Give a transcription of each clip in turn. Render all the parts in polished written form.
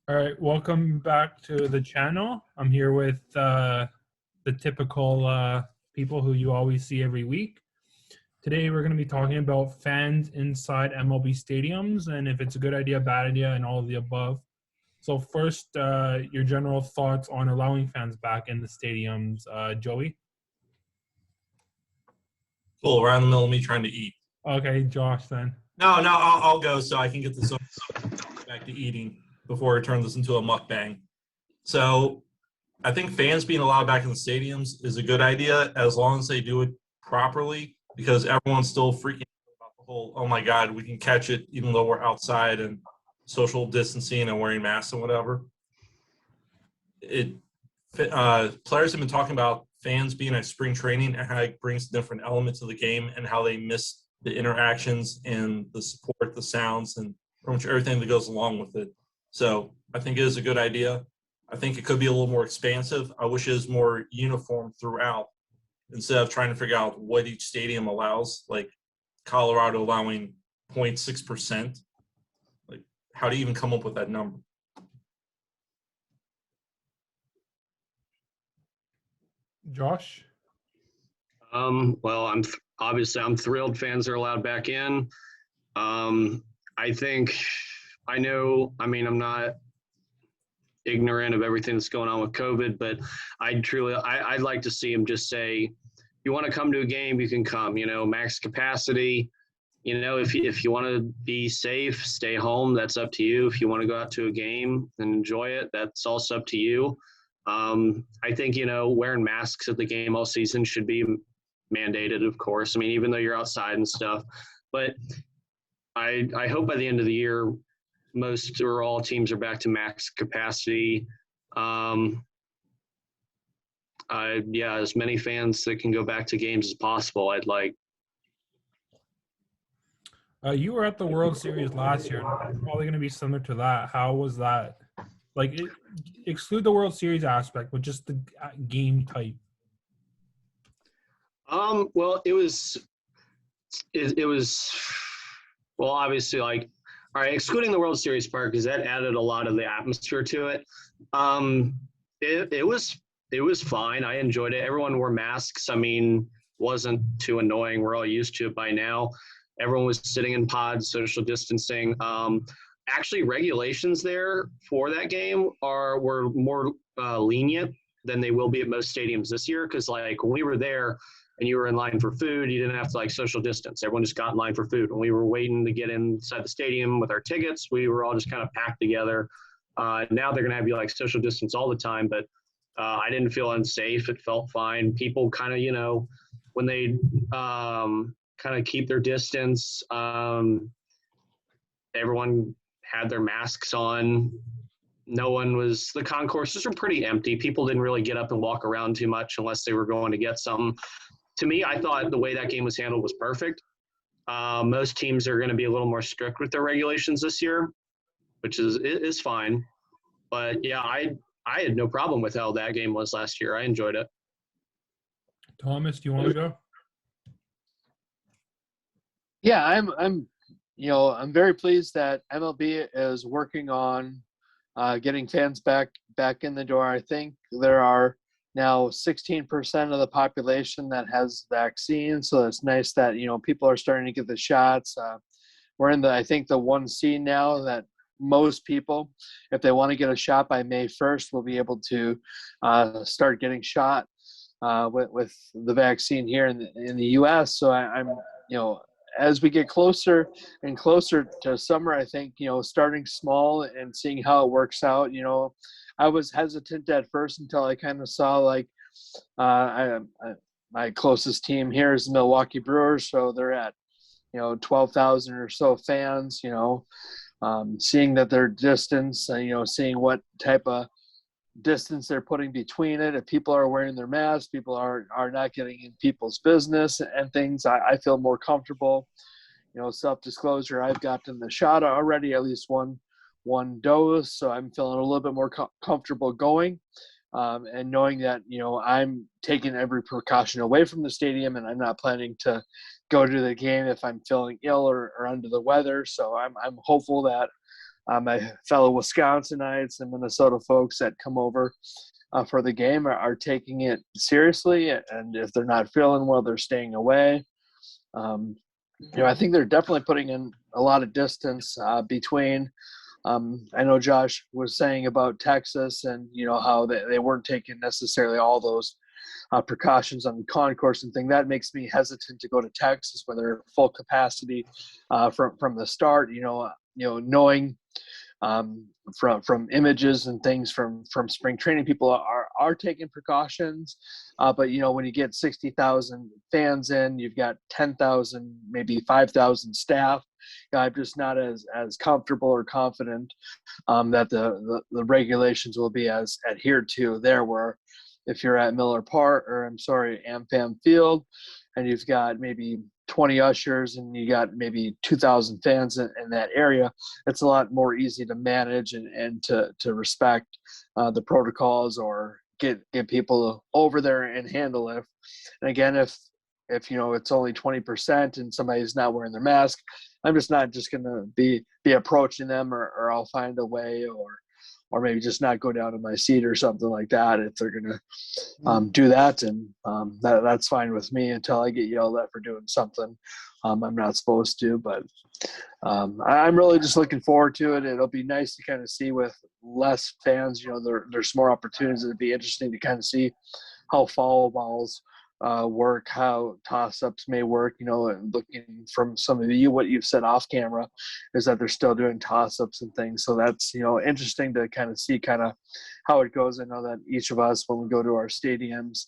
All right, welcome back to the channel. I'm here with the typical people who you always see every week. Today, we're going to be talking about fans inside MLB stadiums and if it's a good idea, bad idea, and all of the above. So first, your general thoughts on allowing fans back in the stadiums, Joey? Cool, around the middle of me trying to eat. Okay, Josh then. No, I'll go so I can get this back to eating before it turns this into a mukbang. So I think fans being allowed back in the stadiums is a good idea as long as they do it properly, because everyone's still freaking out about the whole, oh my God, we can catch it even though we're outside and social distancing and wearing masks and whatever. Players have been talking about fans being at spring training and how it brings different elements of the game and how they miss the interactions and the support, the sounds, and pretty much everything that goes along with it. So I think it is a good idea. I think it could be a little more expansive. I wish it was more uniform throughout instead of trying to figure out what each stadium allows, like Colorado allowing 0.6%. Like, how do you even come up with that number? Josh? Well, I'm thrilled fans are allowed back in. I'm not ignorant of everything that's going on with COVID, but I'd like to see them just say, you want to come to a game, you can come, max capacity. If you want to be safe, stay home, that's up to you. If you want to go out to a game and enjoy it, that's also up to you. I think, wearing masks at the game all season should be mandated, of course. I mean, even though you're outside and stuff, but I hope by the end of the year, most or all teams are back to max capacity. As many fans that can go back to games as possible, I'd like. You were at the World Series last year. It's probably going to be similar to that. How was that? Exclude the World Series aspect, but just the game type. Well, it was well, obviously, all right, excluding the World Series part, because that added a lot of the atmosphere to it. It was fine. I enjoyed it. Everyone wore masks. I mean, wasn't too annoying. We're all used to it by now. Everyone was sitting in pods, social distancing. Actually, regulations there for that game were more lenient than they will be at most stadiums this year. Because when we were there and you were in line for food, you didn't have to social distance. Everyone just got in line for food. When we were waiting to get inside the stadium with our tickets, we were all just kind of packed together. Now they're gonna have you social distance all the time, but I didn't feel unsafe. It felt fine. People kind of, when they kind of keep their distance, everyone had their masks on. The concourses were pretty empty. People didn't really get up and walk around too much unless they were going to get something. To me, I thought the way that game was handled was perfect. Most teams are going to be a little more strict with their regulations this year, which is fine. But yeah, I had no problem with how that game was last year. I enjoyed it. Thomas, do you want to go? Yeah, I'm very pleased that MLB is working on getting fans back in the door. I think there are now 16% of the population that has vaccine, so it's nice that people are starting to get the shots. We're in I think the 1C now that most people, if they want to get a shot by May 1st, will be able to start getting shot with the vaccine here in the U.S. So I'm as we get closer and closer to summer, I think, starting small and seeing how it works out. I was hesitant at first until I kind of saw my closest team here is the Milwaukee Brewers. So they're at, 12,000 or so fans, seeing that their distance, seeing what type of distance they're putting between it. If people are wearing their masks, people are not getting in people's business and things, I feel more comfortable. Self-disclosure, I've gotten the shot already, at least one dose, so I'm feeling a little bit more comfortable going, and knowing that I'm taking every precaution away from the stadium, and I'm not planning to go to the game if I'm feeling ill or under the weather. So I'm hopeful that my fellow Wisconsinites and Minnesota folks that come over for the game are taking it seriously, and if they're not feeling well, they're staying away. I think they're definitely putting in a lot of distance between. I know Josh was saying about Texas and how they weren't taking necessarily all those precautions on the concourse and thing. That makes me hesitant to go to Texas where they're full capacity from the start. Knowing from images and things from spring training, people are taking precautions, but when you get 60,000 fans in, you've got 10,000, maybe 5,000 staff. I'm just not as comfortable or confident that the regulations will be as adhered to there. Where if you're at AmFam Field, and you've got maybe 20 ushers and you got maybe 2,000 fans in that area, it's a lot more easy to manage and to respect the protocols or get people over there and handle it. And again, if it's only 20% and somebody's not wearing their mask, I'm just not just going to be approaching them, or I'll find a way, or maybe just not go down to my seat or something like that if they're going to do that. And that's fine with me until I get yelled at for doing something I'm not supposed to. But I'm really just looking forward to it. It'll be nice to kind of see with less fans. There's more opportunities. It'd be interesting to kind of see how foul balls work, how toss-ups may work, and looking from some of you, what you've said off camera is that they're still doing toss-ups and things. So that's, interesting to kind of see kind of how it goes. I know that each of us, when we go to our stadiums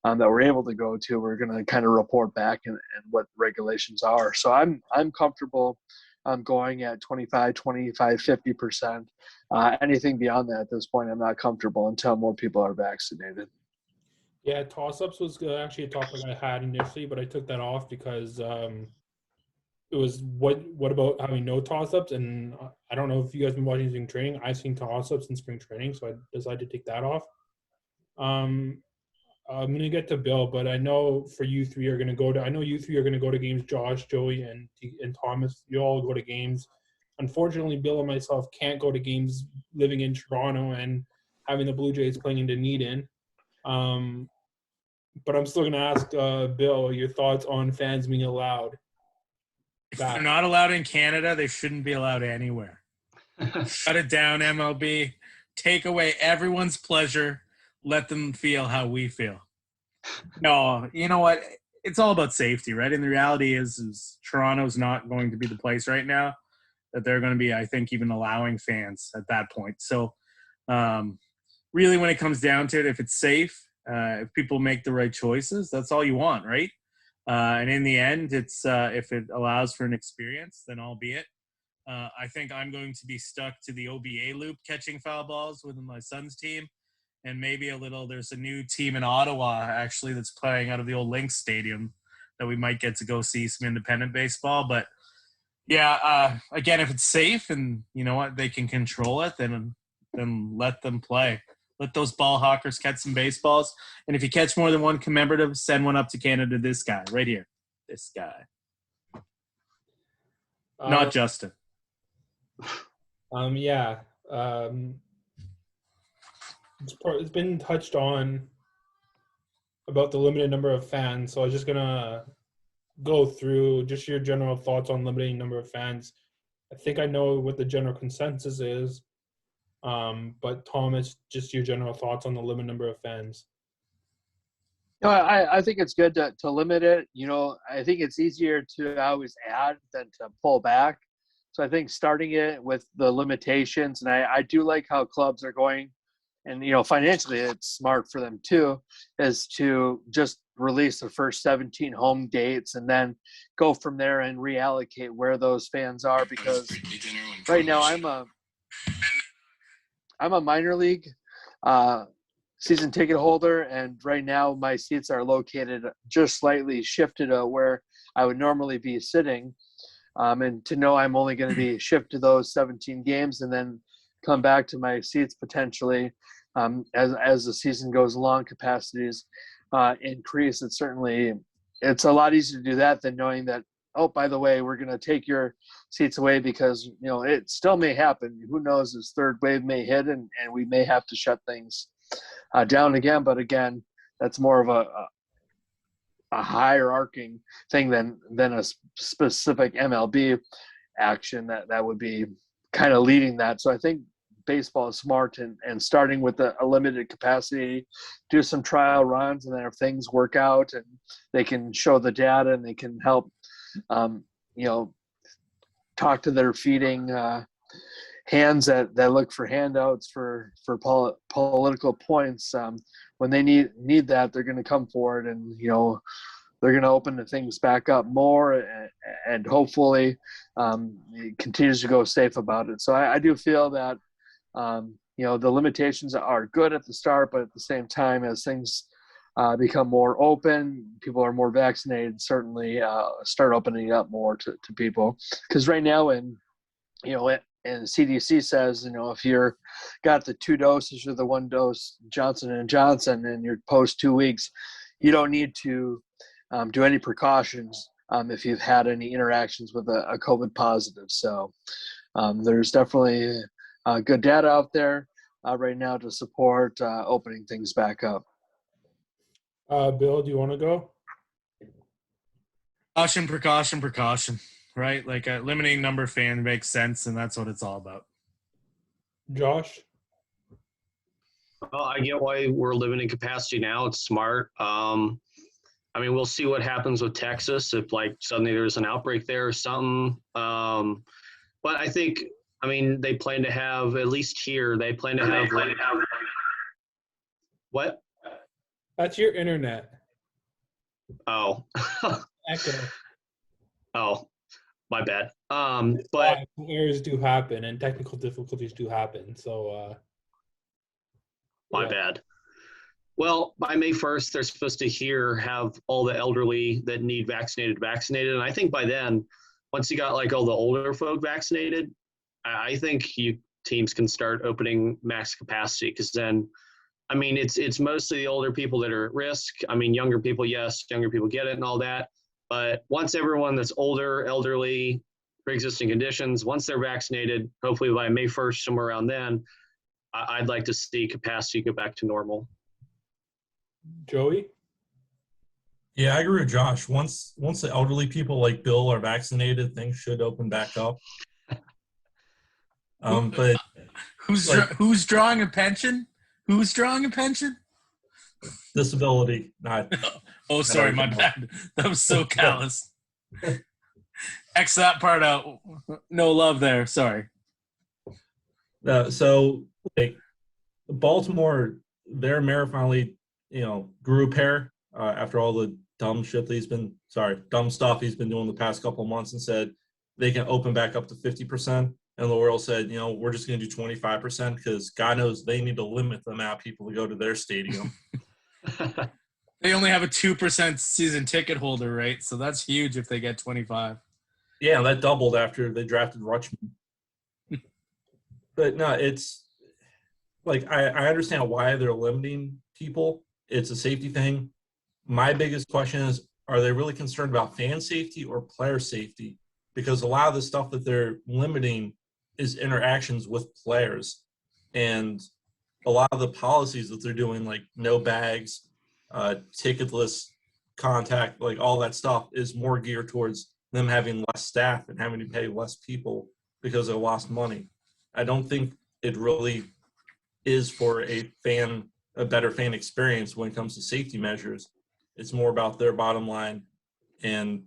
that we're able to go to, we're going to kind of report back and what regulations are. So I'm comfortable going at 25, 50%. Anything beyond that at this point, I'm not comfortable until more people are vaccinated. Yeah, toss-ups was actually a topic I had initially, but I took that off because it was what about having no toss-ups? And I don't know if you guys been watching spring training. I've seen toss-ups in spring training, so I decided to take that off. I'm gonna get to Bill, but I know for you three are gonna go to. I know you three are gonna go to games. Josh, Joey, and Thomas. You all go to games. Unfortunately, Bill and myself can't go to games living in Toronto and having the Blue Jays playing in Dunedin. But I'm still going to ask Bill your thoughts on fans being allowed. If they're not allowed in Canada, they shouldn't be allowed anywhere. Shut it down, MLB. Take away everyone's pleasure. Let them feel how we feel. No, you know what? It's all about safety, right? And the reality is Toronto's not going to be the place right now that they're going to be, I think, even allowing fans at that point. So really, when it comes down to it, if it's safe, if people make the right choices, that's all you want, right? And in the end, it's if it allows for an experience, then albeit. I think I'm going to be stuck to the OBA loop catching foul balls with my son's team. And maybe there's a new team in Ottawa, actually, that's playing out of the old Lynx Stadium that we might get to go see some independent baseball. But, yeah, again, if it's safe and, you know what, they can control it, then let them play. Let those ball hawkers catch some baseballs. And if you catch more than one commemorative, send one up to Canada. This guy right here. This guy. Not Justin. Yeah. It's been touched on about the limited number of fans. So I was just going to go through just your general thoughts on limiting number of fans. I think I know what the general consensus is. But Thomas, just your general thoughts on the limited number of fans. I think it's good to limit it. I think it's easier to always add than to pull back. So I think starting it with the limitations, and I do like how clubs are going, and financially it's smart for them too, is to just release the first 17 home dates and then go from there and reallocate where those fans are, because right now I'm a minor league season ticket holder, and right now my seats are located just slightly shifted to where I would normally be sitting. And to know I'm only going to be shifted to those 17 games and then come back to my seats potentially as the season goes along, capacities increase. It's a lot easier to do that than knowing that oh, by the way, we're going to take your seats away because, it still may happen. Who knows, this third wave may hit and we may have to shut things down again. But again, that's more of a hierarching thing than a specific MLB action that would be kind of leading that. So I think baseball is smart and starting with a limited capacity, do some trial runs, and then if things work out and they can show the data and they can help, talk to their feeding hands that look for handouts for political points. When they need that, they're going to come forward and, they're going to open the things back up more and hopefully it continues to go safe about it. So I do feel that, the limitations are good at the start, but at the same time, as things become more open, people are more vaccinated, certainly start opening up more to people. Because right now, and CDC says, if you're got the 2 doses or the 1 dose Johnson & Johnson and you're post 2 weeks, you don't need to do any precautions if you've had any interactions with a COVID positive. So there's definitely good data out there right now to support opening things back up. Bill, do you want to go? Precaution, right? Like a limiting number of fans makes sense, and that's what it's all about. Josh? Well, I get why we're limiting capacity now. It's smart. We'll see what happens with Texas if suddenly there's an outbreak there or something. But I think, they plan to have, at least here, they plan to have. What? That's your internet. Oh. Echo. Oh, my bad. But errors do happen and technical difficulties do happen. So, my bad. Well, by May 1st, they're supposed to have all the elderly that need vaccinated. And I think by then, once you got all the older folk vaccinated, I think teams can start opening max capacity because then, it's mostly the older people that are at risk. Younger people, yes, younger people get it and all that. But once everyone that's older, elderly, pre-existing conditions, once they're vaccinated, hopefully by May 1st, somewhere around then, I'd like to see capacity go back to normal. Joey? Yeah, I agree with Josh. Once the elderly people like Bill are vaccinated, things should open back up. But who's drawing a pension? Who's drawing a pension? Disability, not. Oh, sorry, my bad. That was so callous. X that part out. No love there. Sorry. So, Baltimore, their mayor finally, grew a pair after all the dumb stuff he's been doing the past couple of months, and said they can open back up to 50%. And Laurel said, we're just going to do 25% because God knows they need to limit the amount of people to go to their stadium. They only have a 2% season ticket holder, right? So that's huge if they get 25. Yeah, that doubled after they drafted Rutschman. But no, it's I understand why they're limiting people. It's a safety thing. My biggest question is, are they really concerned about fan safety or player safety? Because a lot of the stuff that they're limiting is interactions with players. And a lot of the policies that they're doing, like no bags, ticketless contact, all that stuff is more geared towards them having less staff and having to pay less people because they lost money. I don't think it really is for a better fan experience when it comes to safety measures. It's more about their bottom line and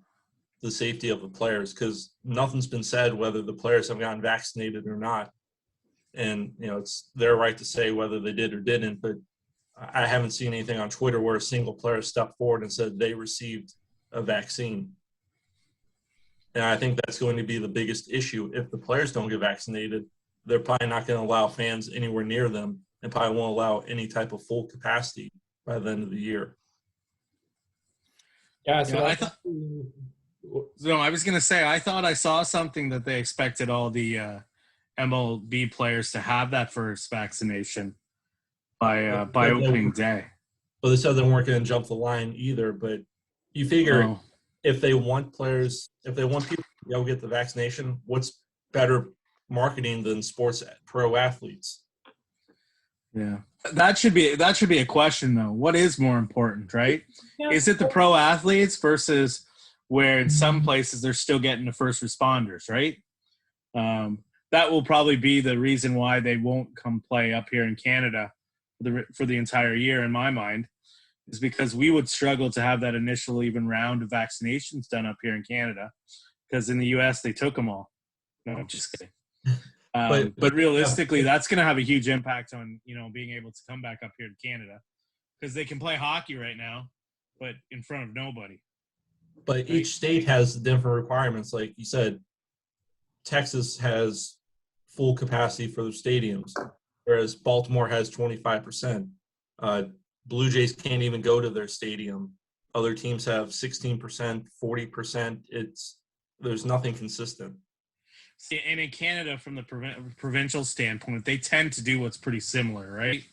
the safety of the players, because nothing's been said whether the players have gotten vaccinated or not. And, it's their right to say whether they did or didn't, but I haven't seen anything on Twitter where a single player stepped forward and said they received a vaccine. And I think that's going to be the biggest issue. If the players don't get vaccinated, they're probably not going to allow fans anywhere near them and probably won't allow any type of full capacity by the end of the year. Yeah, so I thought. So I was going to say, I thought I saw something that they expected all the MLB players to have that first vaccination by opening day. Well, they said they weren't going to jump the line either, but you figure if they want people to go get the vaccination, what's better marketing than sports pro athletes? Yeah. That should be a question though. What is more important, right? Yeah. Is it the pro athletes versus where in some places they're still getting the first responders, right? That will probably be the reason why they won't come play up here in Canada for the entire year, in my mind, is because we would struggle to have that initial even round of vaccinations done up here in Canada, because in the U.S. they took them all. No, I'm just kidding. But realistically, that's going to have a huge impact on, being able to come back up here to Canada, because they can play hockey right now, but in front of nobody. But each state has different requirements. Like you said, Texas has full capacity for their stadiums, whereas Baltimore has 25%. Blue Jays can't even go to their stadium. Other teams have 16%, 40%. There's nothing consistent. See, and in Canada, from the provincial standpoint, they tend to do what's pretty similar, right?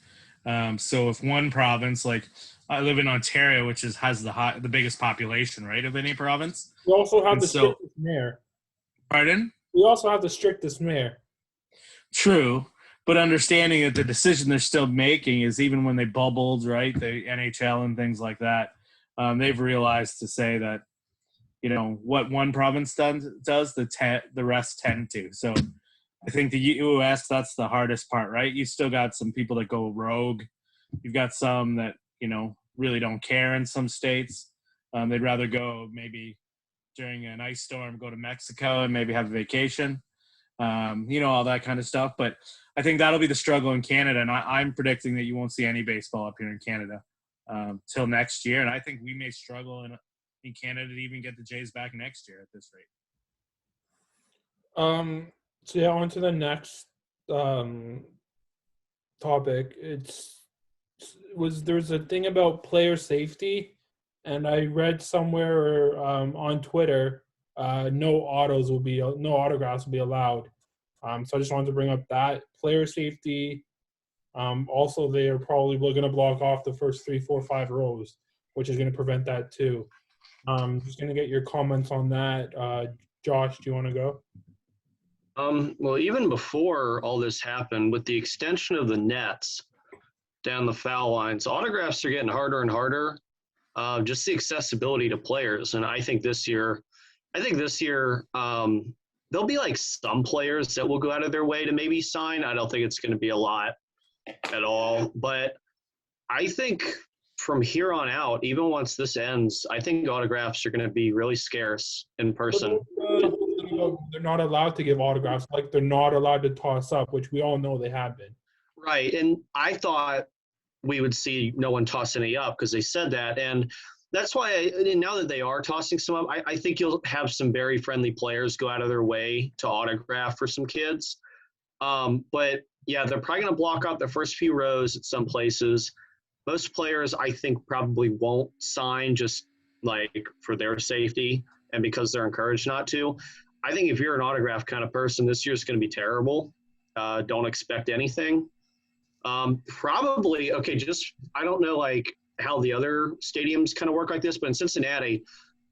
So if one province, like I live in Ontario, which has the biggest population, right, of any province. We also have strictest mayor. Pardon? We also have the strictest mayor. True, but understanding that the decision they're still making is, even when they bubbled, right, the NHL and things like that, they've realized to say that, what one province does, the rest tend to. So I think the U.S., that's the hardest part, right? You still got some people that go rogue. You've got some that, really don't care in some states. They'd rather go maybe during an ice storm, go to Mexico and maybe have a vacation, all that kind of stuff. But I think that'll be the struggle in Canada. And I'm predicting that you won't see any baseball up here in Canada till next year. And I think we may struggle in Canada to even get the Jays back next year at this rate. So yeah, on to the next topic. There's a thing about player safety, and I read somewhere on Twitter, no autographs will be allowed. So I just wanted to bring up that player safety. Also, they are probably going to block off the first 3, 4, 5 rows, which is going to prevent that too. Just going to get your comments on that. Josh, do you want to go? Well, even before all this happened, with the extension of the nets down the foul lines, autographs are getting harder and harder. Just the accessibility to players. And I think this year, there'll be like some players that will go out of their way to maybe sign. I don't think it's going to be a lot at all. But I think from here on out, even once this ends, I think autographs are going to be really scarce in person. They're not allowed to give autographs, like they're not allowed to toss up, which we all know they have been. Right. And I thought we would see no one toss any up because they said that. And that's why now that they are tossing some up, I think you'll have some very friendly players go out of their way to autograph for some kids. But yeah, they're probably going to block out the first few rows at some places. Most players, I think, probably won't sign just like for their safety and because they're encouraged not to. I think if you're an autograph kind of person, this year's going to be terrible. Don't expect anything. Probably, okay, I don't know like how the other stadiums kind of work like this, but in Cincinnati,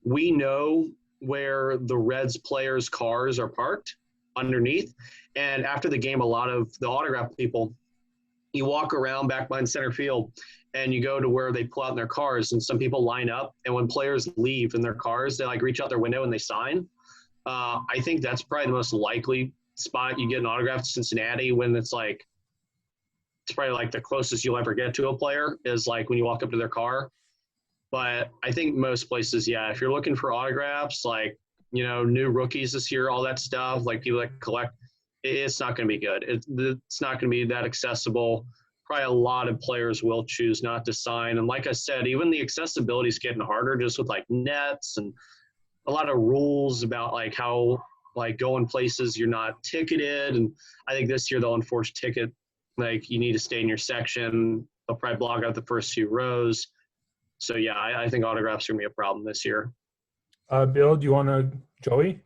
we know where the Reds players' cars are parked underneath. And after the game, a lot of the autograph people, you walk around back behind center field and you go to where they pull out in their cars, and some people line up. And when players leave in their cars, they like reach out their window and they sign. I think that's probably the most likely spot you get an autograph to Cincinnati, when it's probably like the closest you'll ever get to a player is like when you walk up to their car. But I think most places, yeah, if you're looking for autographs, like, new rookies this year, all that stuff, like people that collect, it's not going to be good. It's not going to be that accessible. Probably a lot of players will choose not to sign. And like I said, even the accessibility is getting harder just with like nets and a lot of rules about like how like going places you're not ticketed. And I think this year they'll enforce ticket. Like you need to stay in your section. They'll probably block out the first few rows. So yeah, I think autographs are gonna be a problem this year. Bill, do you want to, Joey?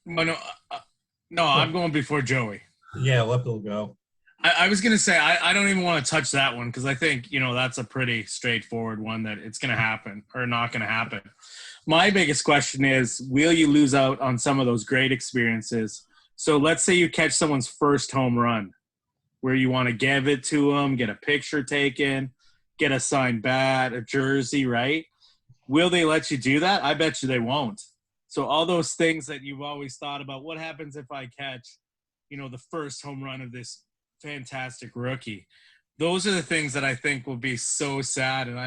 No, I'm going before Joey. Yeah, let Bill go. I was going to say, I don't even want to touch that one because I think, that's a pretty straightforward one that it's going to happen or not going to happen. My biggest question is, will you lose out on some of those great experiences? So let's say you catch someone's first home run where you want to give it to them, get a picture taken, get a signed bat, a jersey, right? Will they let you do that? I bet you they won't. So all those things that you've always thought about, what happens if I catch, the first home run of this fantastic rookie? Those are the things that I think will be so sad. And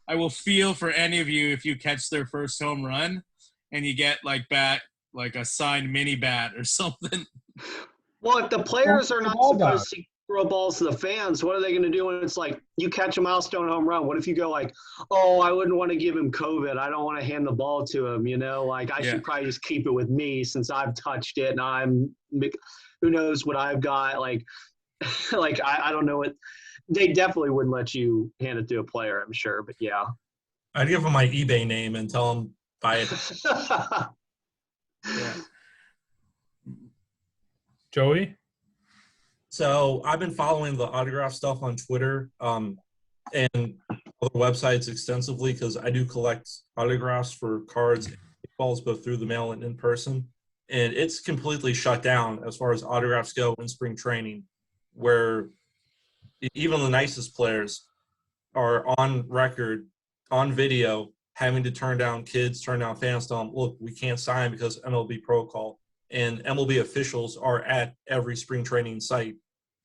I will feel for any of you if you catch their first home run and you get like a signed mini bat or something. Well, if the players are not supposed to throw balls to the fans, what are they going to do when it's like you catch a milestone home run? What if you go like, oh, I wouldn't want to give him COVID. I don't want to hand the ball to him. Like I should probably just keep it with me since I've touched it and who knows what I've got. Like I don't know what. They definitely wouldn't let you hand it to a player, I'm sure. But yeah, I'd give them my eBay name and tell them buy it. Yeah. Joey? So I've been following the autograph stuff on Twitter and other websites extensively because I do collect autographs for cards and balls both through the mail and in person. And it's completely shut down as far as autographs go in spring training, where even the nicest players are on record, on video, having to turn down fans, tell them, look, we can't sign because MLB protocol. And MLB officials are at every spring training site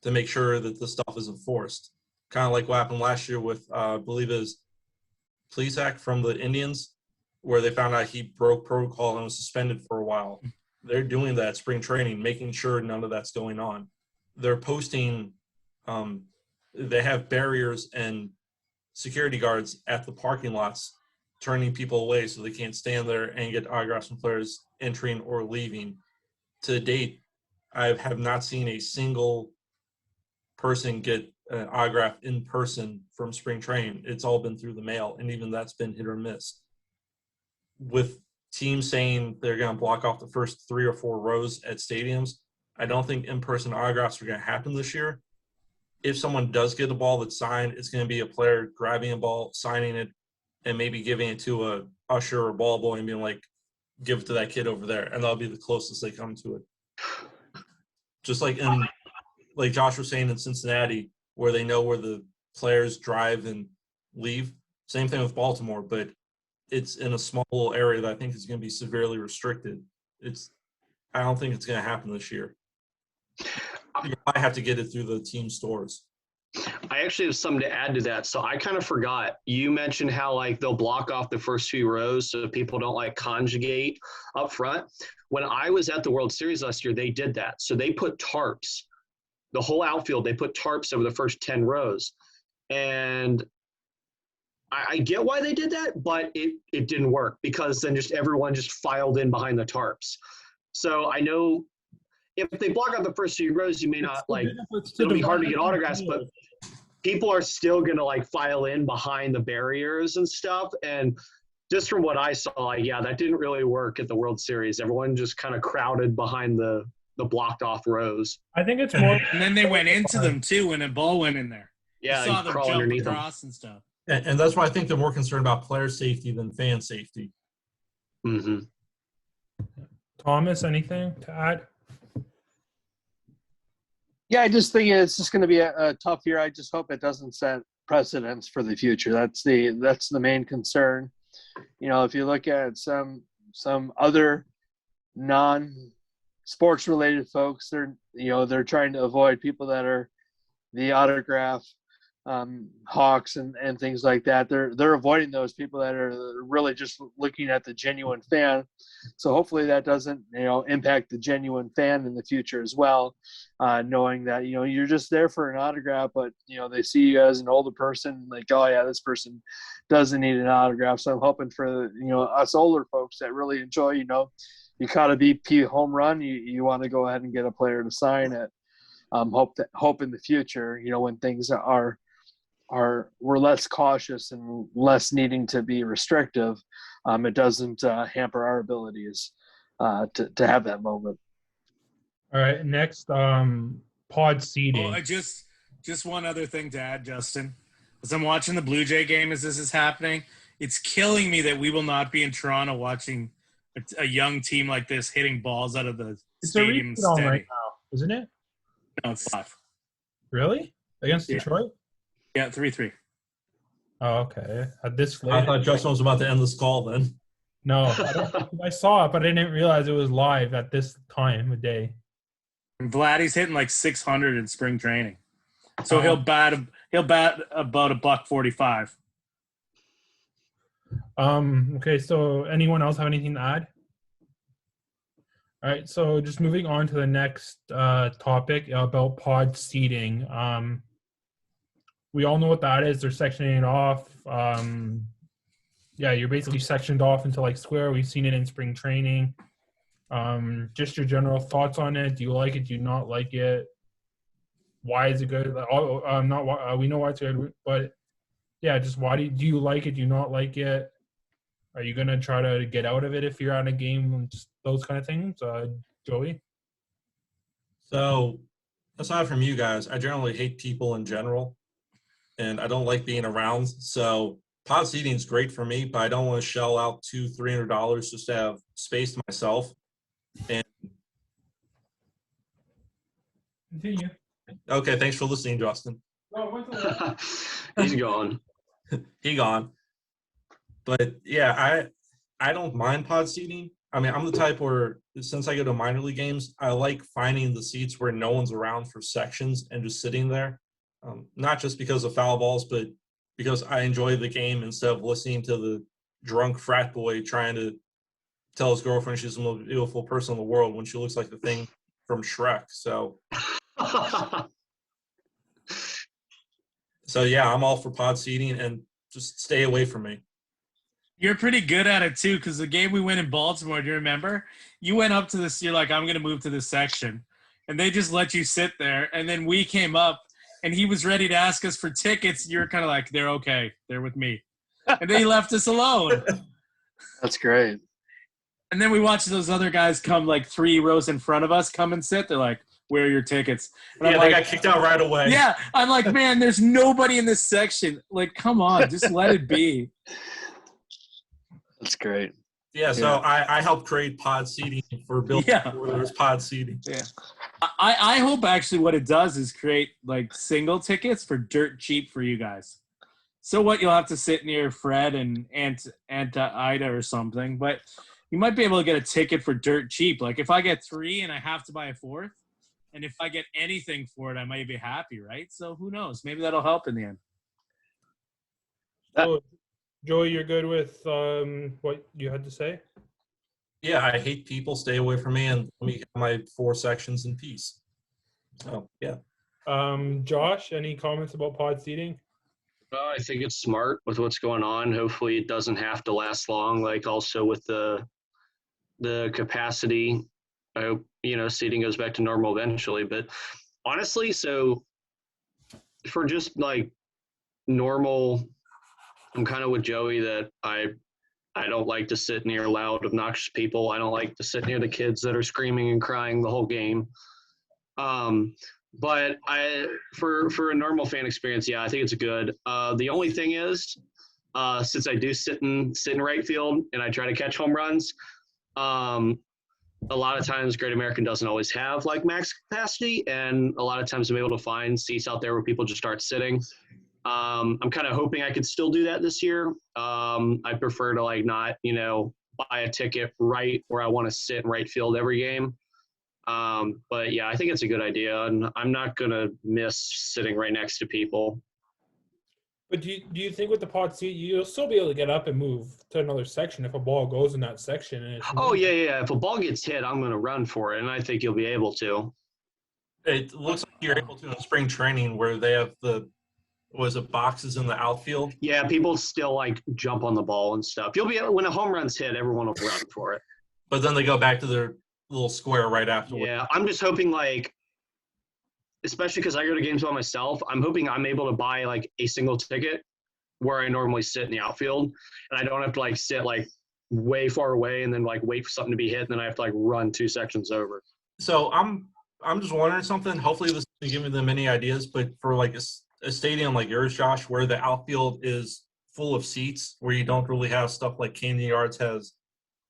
to make sure that the stuff is enforced. Kind of like what happened last year with, I believe it was Plesac from the Indians, where they found out he broke protocol and was suspended for a while. They're doing that at spring training, making sure none of that's going on. They're posting, they have barriers and security guards at the parking lots, turning people away so they can't stand there and get autographs from players entering or leaving. To date, I have not seen a single person get an autograph in person from spring training. It's all been through the mail, and even that's been hit or miss. With teams saying they're going to block off the first 3 or 4 rows at stadiums, I don't think in-person autographs are going to happen this year. If someone does get a ball that's signed, it's going to be a player grabbing a ball, signing it, and maybe giving it to a usher or ball boy and being like, give it to that kid over there, and that'll be the closest they come to it. Just like Josh was saying in Cincinnati, where they know where the players drive and leave. Same thing with Baltimore, but it's in a small little area that I think is going to be severely restricted. I don't think it's going to happen this year. You might have to get it through the team stores. I actually have something to add to that. So I kind of forgot. You mentioned how they'll block off the first few rows so people don't conjugate up front. When I was at the World Series last year, they did that. So they put tarps, the whole outfield, they put tarps over the first 10 rows. And I get why they did that, but it didn't work because then everyone just filed in behind the tarps. So I know if they block out the first few rows, you may not it'll be hard to get autographs, but people are still going to file in behind the barriers and stuff. And just from what I saw, that didn't really work at the World Series. Everyone just kind of crowded behind the blocked off rows. I think it's more. And then they went into them too when a ball went in there. Yeah, you saw them jump underneath across and stuff. And that's why I think they're more concerned about player safety than fan safety. Mm-hmm. Thomas, anything to add? Yeah, I just think it's just going to be a tough year. I just hope it doesn't set precedents for the future. That's the main concern. If you look at some other non-sports related folks, they're trying to avoid people that are the autograph hawks and things like that. They're avoiding those people that are really just looking at the genuine fan. So hopefully that doesn't impact the genuine fan in the future as well, knowing that you're just there for an autograph, but they see you as an older person, like, oh yeah, this person doesn't need an autograph. So I'm hoping for us older folks that really enjoy, you caught a BP home run, you want to go ahead and get a player to sign it. Hope in the future, when things we're less cautious and less needing to be restrictive, it doesn't hamper our abilities to have that moment. All right. Next, pod seating. Oh, just one other thing to add, Justin. As I'm watching the Blue Jay game as this is happening, it's killing me that we will not be in Toronto watching a young team like this hitting balls out of the It's stadium a repeat on steady. right now, isn't it? No, it's 5. Really? Against Yeah. Detroit? Yeah, 3-3. Oh, okay. At this I late? thought Justin was about to end this call then. No, I saw it, but I didn't realize it was live at this time of day. And Vladdy's hitting like 600 in spring training, so Oh. he'll bat about $145. Okay, so anyone else have anything to add? All right, so just moving on to the next topic about pod seating. We all know what that is. They're sectioning it off. Yeah, you're basically sectioned off into like square. We've seen it in spring training. Just your general thoughts on it. Do you like it? Do you not like it? Why is it good? We know why it's good, but yeah, just why do you like it? Do you not like it? Are you gonna try to get out of it if you're at a game and just those kind of things? Joey? So, aside from you guys, I generally hate people in general, and I don't like being around. So, pod seating is great for me, but I don't want to shell out $200-300 just to have space to myself. And Continue. okay, thanks for listening, Justin. He's gone. He gone. But yeah, I don't mind pod seating. I mean, I'm the type where since I go to minor league games, I like finding the seats where no one's around for sections and just sitting there. Not just because of foul balls, but because I enjoy the game instead of listening to the drunk frat boy trying to tell his girlfriend she's the most beautiful person in the world when she looks like the thing from Shrek. So yeah, I'm all for pod seating and just stay away from me. You're pretty good at it too, because the game we went in Baltimore, do you remember? You went up to this, you're like, I'm going to move to this section. And they just let you sit there. And then we came up, and he was ready to ask us for tickets. You're kind of like, they're okay. They're with me. And then he left us alone. That's great. And then we watched those other guys come like 3 rows in front of us, come and sit. They're like, where are your tickets? And Yeah, I'm they like, got kicked out right away. yeah. I'm like, man, there's nobody in this section. Like, come on, just let it be. That's great. Yeah, so I helped create pod seating for Bill. Yeah. Where there's pod seating. Yeah. I hope actually what it does is create like single tickets for dirt cheap for you guys. So what, you'll have to sit near Fred and Aunt Ida or something, but you might be able to get a ticket for dirt cheap. Like if I get 3 and I have to buy a 4th, and if I get anything for it, I might be happy, right? So who knows? Maybe that'll help in the end. So, Joey, you're good with what you had to say? Yeah, I hate people. Stay away from me, and let me get my 4 sections in peace. So yeah. Josh, any comments about pod seating? I think it's smart with what's going on. Hopefully it doesn't have to last long. Like also with the capacity, I hope, seating goes back to normal eventually. But honestly, so for just like normal, I'm kind of with Joey that I don't like to sit near loud, obnoxious people. I don't like to sit near the kids that are screaming and crying the whole game. But for a normal fan experience, yeah, I think it's good. The only thing is, since I do sit in right field and I try to catch home runs, a lot of times Great American doesn't always have like max capacity, and a lot of times I'm able to find seats out there where people just start sitting. I'm kind of hoping I could still do that this year. I prefer to like not, buy a ticket right where I want to sit in right field every game. But yeah, I think it's a good idea, and I'm not going to miss sitting right next to people. But do you think with the pod seat, you'll still be able to get up and move to another section if a ball goes in that section? And Oh, yeah. If a ball gets hit, I'm going to run for it, and I think you'll be able to. It looks like you're able to in spring training where they have boxes in the outfield. Yeah, people still like jump on the ball and stuff. You'll be able, when a home run's hit, everyone will run for it. But then they go back to their little square right afterwards. Yeah, I'm just hoping like, especially because I go to games by myself, I'm hoping I'm able to buy like a single ticket where I normally sit in the outfield, and I don't have to like sit like way far away and then like wait for something to be hit, and then I have to like run 2 sections over. So I'm just wondering something. Hopefully this giving them any ideas, but for like a stadium like yours, Josh, where the outfield is full of seats, where you don't really have stuff like Camden Yards has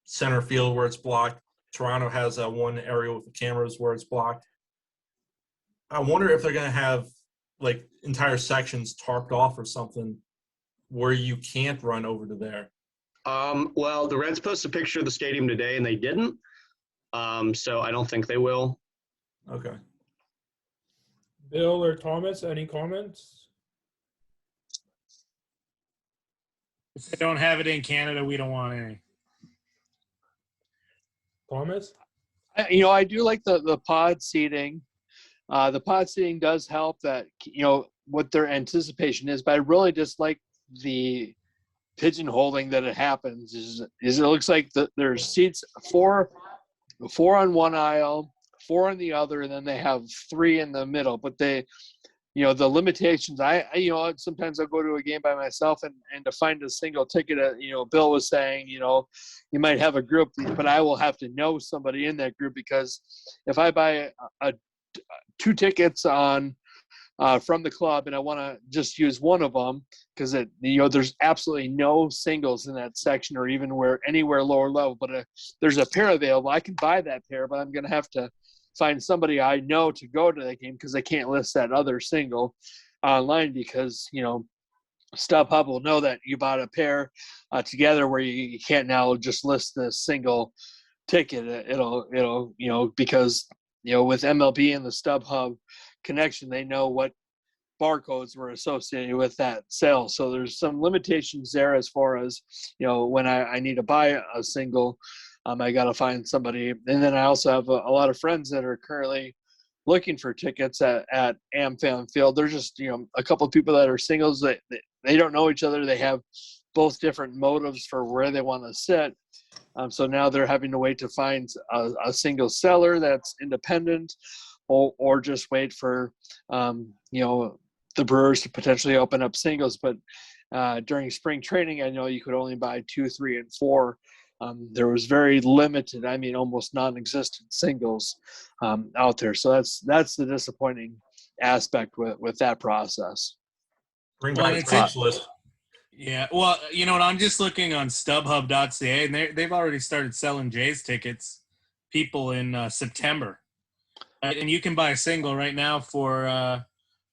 center field where it's blocked. Toronto has that one area with the cameras where it's blocked. I wonder if they're going to have like entire sections tarped off or something where you can't run over to there. Well, the Reds posted a picture of the stadium today, and they didn't. So I don't think they will. Okay. Bill or Thomas, any comments? If they don't have it in Canada, we don't want any. Thomas? I do like the pod seating. The pod seating does help that, what their anticipation is, but I really just like the pigeonholing that it happens is it looks like there's seats four on one aisle, four on the other, and then they have three in the middle. But they, the limitations. I sometimes I'll go to a game by myself and to find a single ticket. Bill was saying, you might have a group, but I will have to know somebody in that group, because if I buy two tickets on from the club and I want to just use one of them, because there's absolutely no singles in that section or even anywhere lower level, but there's a pair available. I can buy that pair, but I'm going to have to find somebody I know to go to that game, because I can't list that other single online, because StubHub will know that you bought a pair together, where you can't now just list the single ticket. It'll because with MLB and the StubHub connection, they know what barcodes were associated with that sale. So there's some limitations there as far as, when I need to buy a single, I got to find somebody. And then I also have a lot of friends that are currently looking for tickets at AmFam Field. There's just, a couple of people that are singles that they don't know each other. They have both different motives for where they want to sit. So now they're having to wait to find a single seller that's independent, or just wait for, the Brewers to potentially open up singles. But during spring training, I know you could only buy 2, 3, and 4. There was very limited, almost non-existent singles out there. So that's the disappointing aspect with that process. Bring back the Braves list. Yeah, well, you know what? I'm just looking on StubHub.ca, and they've already started selling Jays tickets, people in September. And you can buy a single right now for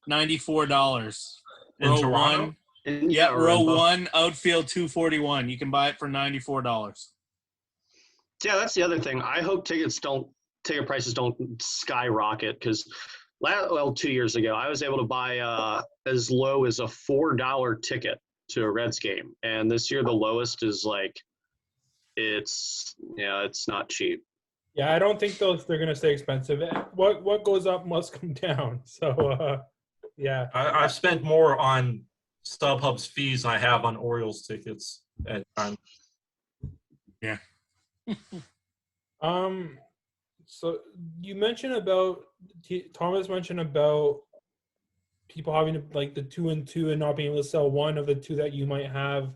$94. In Row Toronto? one. Yeah, row one, outfield 241. You can buy it for $94. Yeah, that's the other thing. I hope ticket prices don't skyrocket, because 2 years ago, I was able to buy as low as a $4 ticket to a Reds game, and this year the lowest is it's not cheap. Yeah, I don't think they're going to stay expensive. What goes up must come down. So, yeah. I've spent more on StubHub's fees than I have on Orioles tickets at times. Yeah. So you mentioned about Thomas mentioned about people having the 2 and 2 and not being able to sell one of the two that you might have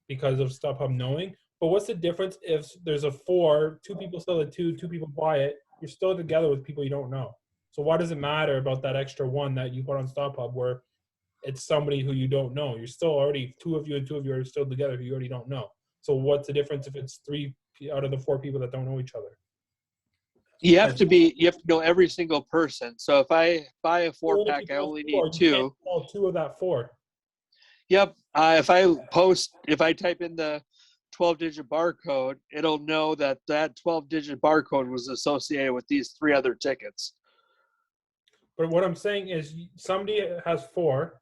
because of StubHub knowing. But what's the difference if there's a 4, 2 people sell the 2 people buy it? You're still together with people you don't know. So why does it matter about that extra one that you put on StubHub where it's somebody who you don't know? You're still already 2 of you and 2 of you are still together who you already don't know. So what's the difference if it's 3 out of the 4 people that don't know each other? You have to know every single person. So if I buy a 4-pack, I only need 2. All 2 of that 4. Yep. If I type in the 12-digit barcode, it'll know that 12-digit barcode was associated with these 3 other tickets. But what I'm saying is somebody has 4,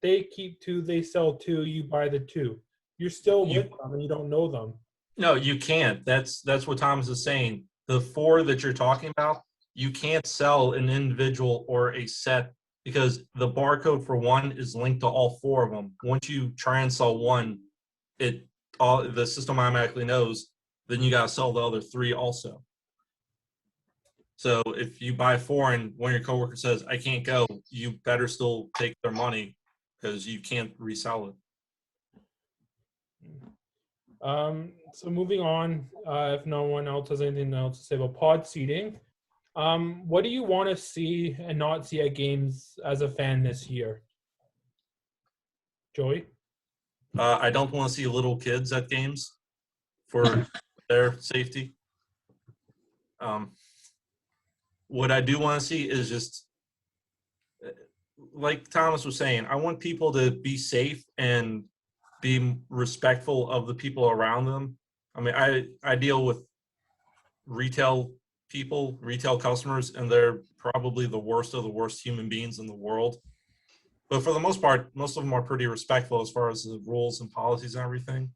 they keep 2, they sell 2, you buy the 2. You're still with them and you don't know them. No, you can't. That's what Thomas is saying. The 4 that you're talking about, you can't sell an individual or a set, because the barcode for one is linked to all 4 of them. Once you try and sell one, the system automatically knows, then you got to sell the other 3 also. So if you buy 4 and one of your coworkers says, I can't go, you better still take their money, because you can't resell it. So moving on, if no one else has anything else to say about pod seating, What do you want to see and not see at games as a fan this year? Joey? I don't want to see little kids at games for their safety. What I do want to see is just, like Thomas was saying, I want people to be safe and be respectful of the people around them. I mean, I deal with retail people, retail customers, and they're probably the worst of the worst human beings in the world. But for the most part, most of them are pretty respectful as far as the rules and policies and everything.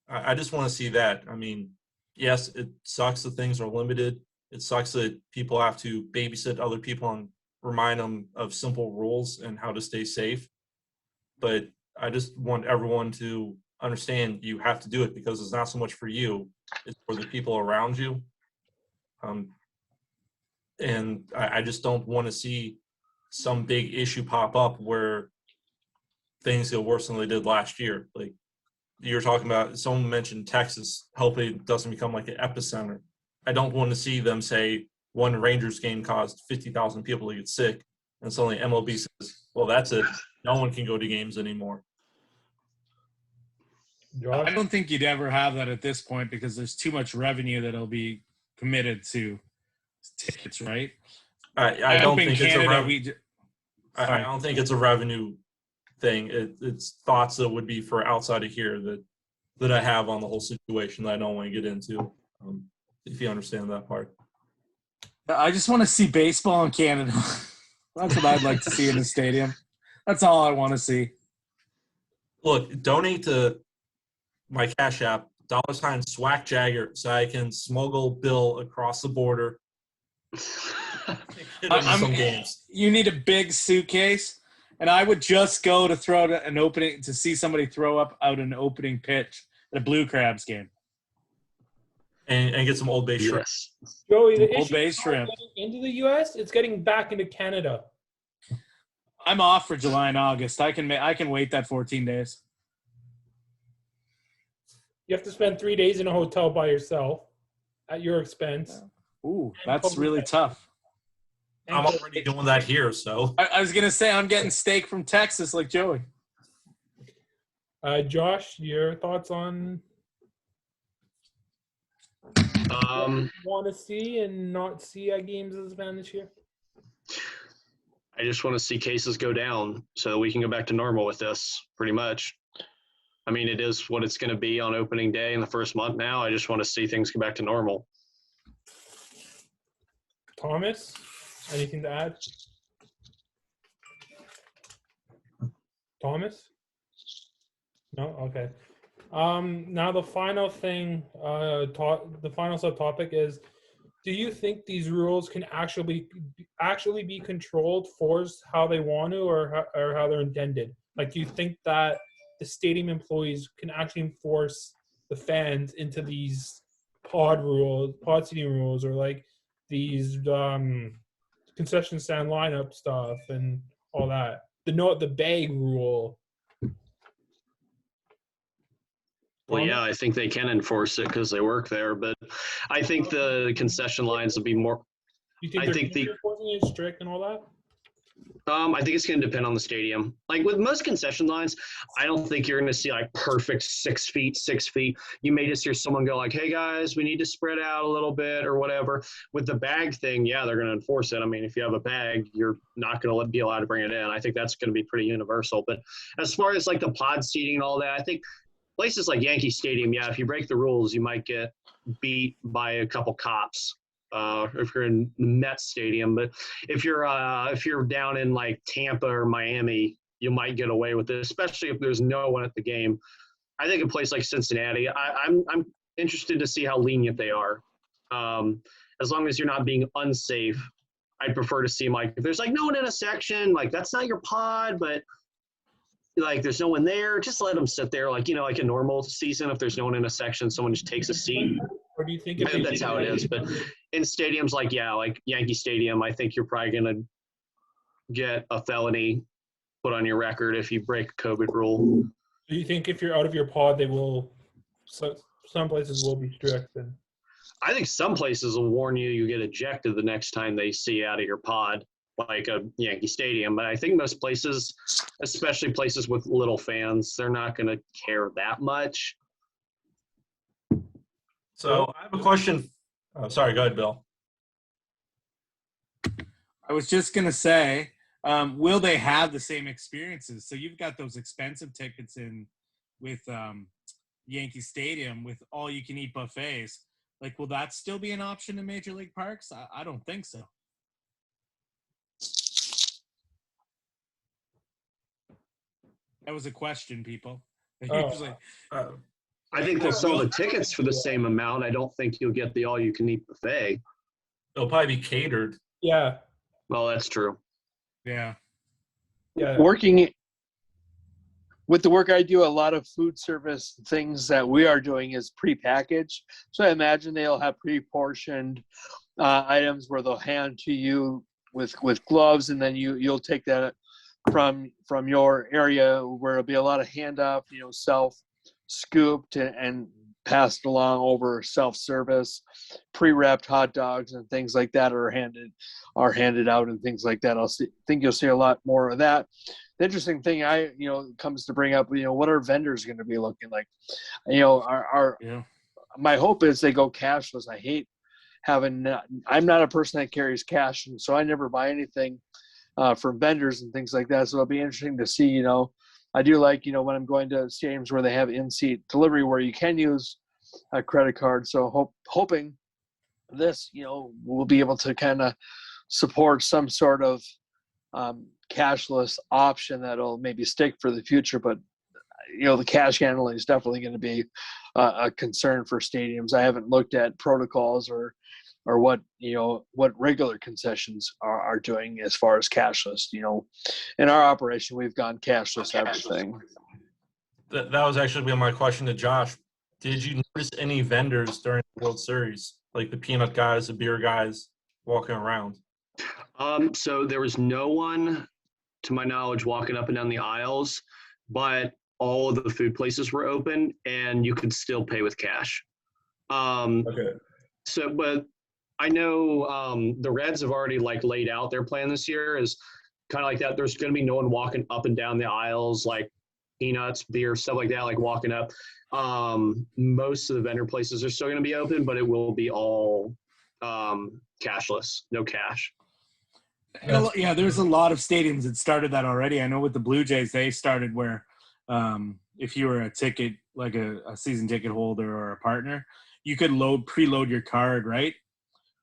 I just want to see that. I mean, yes, it sucks that things are limited. It sucks that people have to babysit other people and remind them of simple rules and how to stay safe. But I just want everyone to understand you have to do it because it's not so much for you, it's for the people around you. And I just don't want to see some big issue pop up where things get worse than they did last year. Like you were talking about, someone mentioned Texas, hopefully it doesn't become like an epicenter. I don't want to see them say one Rangers game caused 50,000 people to get sick, and suddenly MLB says, well, that's it. No one can go to games anymore. Josh? I don't think you'd ever have that at this point because there's too much revenue that'll be committed to tickets, right? I don't think it's Canada, I don't think it's a revenue thing. It's thoughts that would be for outside of here that I have on the whole situation that I don't want to get into, if you understand that part. I just want to see baseball in Canada. That's what I'd like to see in the stadium. That's all I want to see. Look, donate to my Cash App, $ Swack Jagger, so I can smuggle Bill across the border. Some games. You need a big suitcase, and I would just go to throw an opening to see somebody throw up out an opening pitch at a Blue Crabs game, and get some Old Bay shrimp. Yes. Joey, the Old issue Bay is not shrimp. getting into the U.S., it's getting back into Canada. I'm off for July and August. I can wait that 14 days. You have to spend 3 days in a hotel by yourself at your expense. Ooh, that's really tough. I'm already doing that here, so. I was going to say I'm getting steak from Texas like Joey. Josh, your thoughts on want to see and not see at games as a fan this year? I just want to see cases go down so that we can go back to normal with this, pretty much. I mean, it is what it's going to be on opening day in the first month now. I just want to see things go back to normal. Thomas, anything to add? Thomas? No? Okay. Now the final thing, the final subtopic is, do you think these rules can actually be controlled, forced how they want to, or how they're intended? Like, do you think that the stadium employees can actually enforce the fans into these pod seating rules, or like these concession stand lineup stuff and all that? The bag rule. Well, yeah, I think they can enforce it because they work there, but I think the concession lines will be more. You think they're enforcing it strict and all that? I think it's going to depend on the stadium. Like with most concession lines, I don't think you're going to see like perfect 6 feet, 6 feet. You may just hear someone go like, hey guys, we need to spread out a little bit or whatever. With the bag thing, yeah, they're going to enforce it. I mean, if you have a bag, you're not going to be allowed to bring it in. I think that's going to be pretty universal. But as far as like the pod seating and all that, I think places like Yankee Stadium, yeah, if you break the rules, you might get beat by a couple cops. If you're in Mets Stadium, but if you're down in like Tampa or Miami, you might get away with it, especially if there's no one at the game. I think a place like Cincinnati, I'm interested to see how lenient they are. As long as you're not being unsafe, I'd prefer to see like if there's like no one in a section, like that's not your pod, but like there's no one there, just let them sit there, like like a normal season. If there's no one in a section, someone just takes a seat. Or do you think I think that's how it is? But in stadiums like Yankee Stadium, I think you're probably gonna get a felony put on your record if you break a COVID rule. Do you think if you're out of your pod, they will? So some places will be strict. And I think some places will warn you get ejected the next time they see you out of your pod, like a Yankee Stadium. But I think most places, especially places with little fans, they're not going to care that much. So I have a question. Oh, sorry, go ahead, Bill. I was just going to say, will they have the same experiences? So you've got those expensive tickets in with Yankee Stadium with all-you-can-eat buffets. Like, will that still be an option in Major League Parks? I don't think so. That was a question, people. Usually, I think they'll sell the tickets for the same amount. I don't think you'll get the all-you-can-eat buffet. It'll probably be catered. Yeah. Well, that's true. yeah. Working with the work I do, a lot of food service things that we are doing is prepackaged. So I imagine they'll have pre-portioned items where they'll hand to you with gloves, and then you'll take that from your area where it'll be a lot of handoff, self scooped and passed along over self-service. Pre-wrapped hot dogs and things like that are handed out and things like that. Think you'll see a lot more of that. The interesting thing comes to bring up, what are vendors going to be looking like? My hope is they go cashless. I hate I'm not a person that carries cash, and so I never buy anything from vendors and things like that. So it'll be interesting to see, I do like, when I'm going to stadiums where they have in-seat delivery where you can use a credit card. So hoping this, we'll be able to kind of support some sort of cashless option that'll maybe stick for the future. But, the cash handling is definitely going to be a concern for stadiums. I haven't looked at protocols or what regular concessions are doing as far as cashless. In our operation, we've gone cashless everything. That was actually my question to Josh. Did you notice any vendors during the World Series, like the peanut guys, the beer guys, walking around? So there was no one, to my knowledge, walking up and down the aisles, but all of the food places were open and you could still pay with cash. Okay. So, but I know the Reds have already laid out their plan this year is kind of like that. There's going to be no one walking up and down the aisles like peanuts, beer, stuff like that, like walking up. Most of the vendor places are still going to be open, but it will be all cashless, no cash. Yeah, there's a lot of stadiums that started that already. I know with the Blue Jays, they started where if you were a ticket, like a season ticket holder or a partner, you could preload your card, right?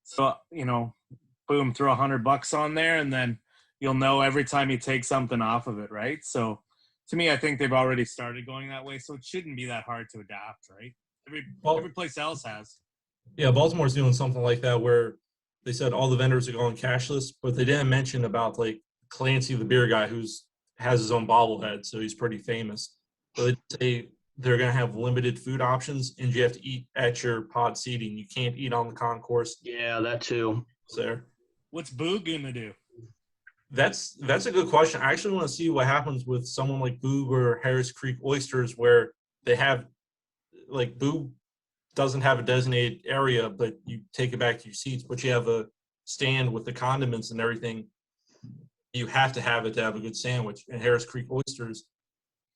So, boom, throw $100 on there, and then you'll know every time you take something off of it, right? So to me, I think they've already started going that way, so it shouldn't be that hard to adapt, right? Every place else has. Yeah, Baltimore's doing something like that where they said all the vendors are going cashless, but they didn't mention about Clancy, the beer guy, has his own bobblehead, so he's pretty famous. But they say they're going to have limited food options, and you have to eat at your pod seating. You can't eat on the concourse. Yeah, that too. There. What's Boo going to do? That's a good question. I actually want to see what happens with someone like Boog or Harris Creek Oysters, where they have Boog doesn't have a designated area, but you take it back to your seats, but you have a stand with the condiments and everything. You have to have it to have a good sandwich. And Harris Creek Oysters,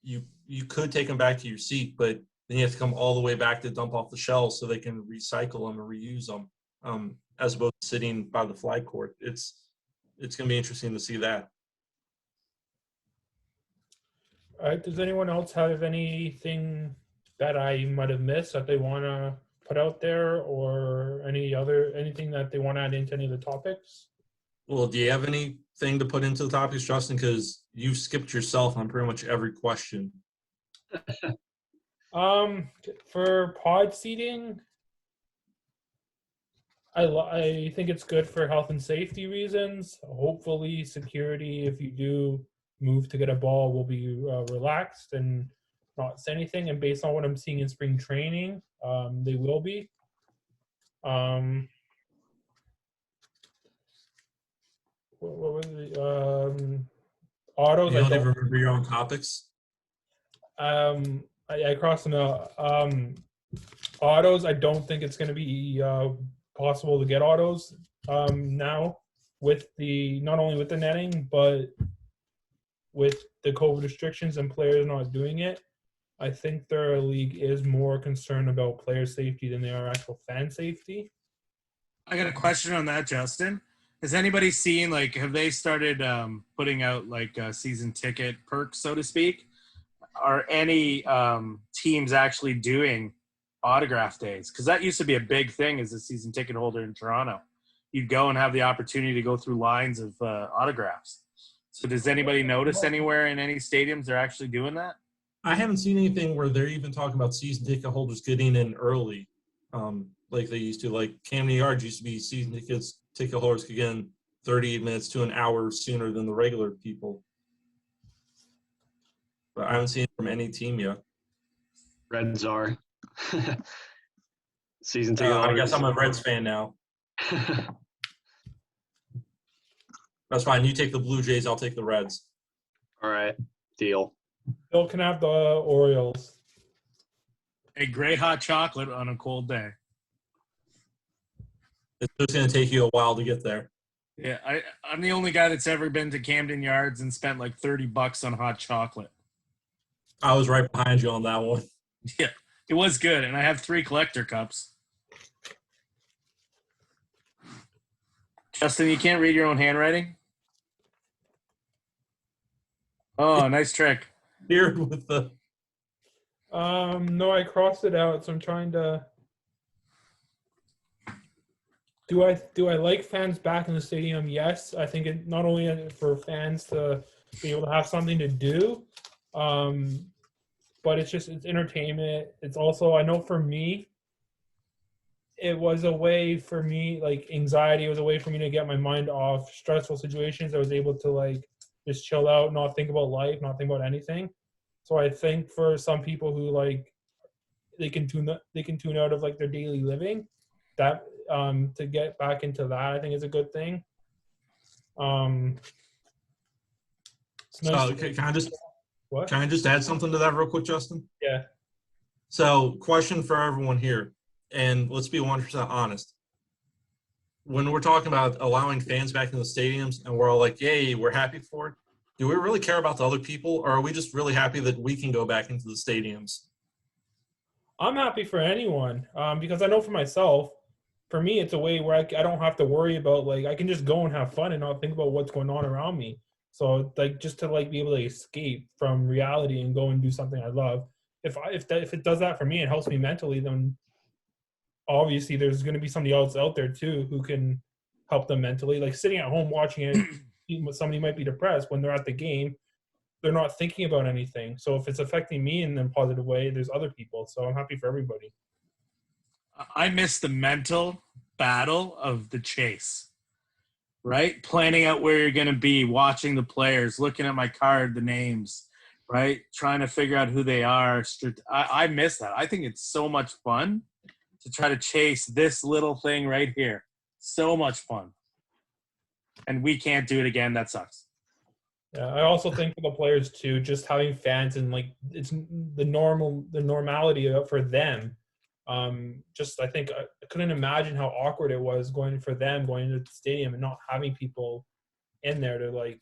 you could take them back to your seat, but then you have to come all the way back to dump off the shelves so they can recycle them and reuse them, as opposed to sitting by the flag court. It's going to be interesting to see that. All right. Does anyone else have anything that I might have missed that they want to put out there, or anything that they want to add into any of the topics? Well, do you have anything to put into the topics, Justin? Because you skipped yourself on pretty much every question. For pod seating, I think it's good for health and safety reasons. Hopefully, security, if you do move to get a ball, will be relaxed and not say anything. And based on what I'm seeing in spring training, they will be. What was the autos? You don't even remember your own topics? I crossed them out. Autos, I don't think it's going to be possible to get autos now with not only with the netting, but with the COVID restrictions and players not doing it. I think their league is more concerned about player safety than they are actual fan safety. I got a question on that, Justin. Has anybody seen, like, have they started putting out, like, season ticket perks, so to speak? Are any teams actually doing autograph days? Because that used to be a big thing as a season ticket holder in Toronto. You'd go and have the opportunity to go through lines of autographs. So does anybody notice anywhere in any stadiums they're actually doing that? I haven't seen anything where they're even talking about season ticket holders getting in early, like they used to. Like Camden Yards used to be season ticket holders could get in 38 minutes to an hour sooner than the regular people. But I haven't seen it from any team yet. Reds are. Season ticket I holders. guess I'm a Reds fan now. That's fine. You take the Blue Jays, I'll take the Reds. All right, deal. Bill can have the Orioles. A great hot chocolate on a cold day. It's just going to take you a while to get there. Yeah, I'm the only guy that's ever been to Camden Yards and spent like $30 on hot chocolate. I was right behind you on that one. Yeah, it was good, and I have 3 collector cups. Justin, you can't read your own handwriting? Oh, nice trick. Here with the No, I crossed it out, so I'm trying to. Do I like fans back in the stadium? Yes, I think it not only for fans to be able to have something to do, but it's entertainment. It's also, I know for me, it was a way for me, like anxiety was a way for me to get my mind off stressful situations. I was able to like just chill out, not think about life, not think about anything. So I think for some people who like they can tune out of like their daily living, that to get back into that I think is a good thing. It's nice can I just add something to that real quick, Justin? Yeah. So, question for everyone here, and let's be 100% honest. When we're talking about allowing fans back in the stadiums and we're all like, yay, we're happy for it, do we really care about the other people, or are we just really happy that we can go back into the stadiums? I'm happy for anyone because I know for myself, for me, it's a way where I don't have to worry about, like, I can just go and have fun and not think about what's going on around me. So, like, just to, like, be able to escape from reality and go and do something I love. If it does that for me, it helps me mentally, then obviously there's going to be somebody else out there, too, who can help them mentally. Like, sitting at home watching it, somebody might be depressed when they're at the game. They're not thinking about anything. So if it's affecting me in a positive way, there's other people. So I'm happy for everybody. I miss the mental battle of the chase, right? Planning out where you're going to be, watching the players, looking at my card, the names, right? Trying to figure out who they are. I miss that. I think it's so much fun to try to chase this little thing right here. So much fun. And we can't do it again. That sucks. Yeah, I also think for the players too, just having fans and like it's the normality of it for them. I think I couldn't imagine how awkward it was going into the stadium and not having people in there to like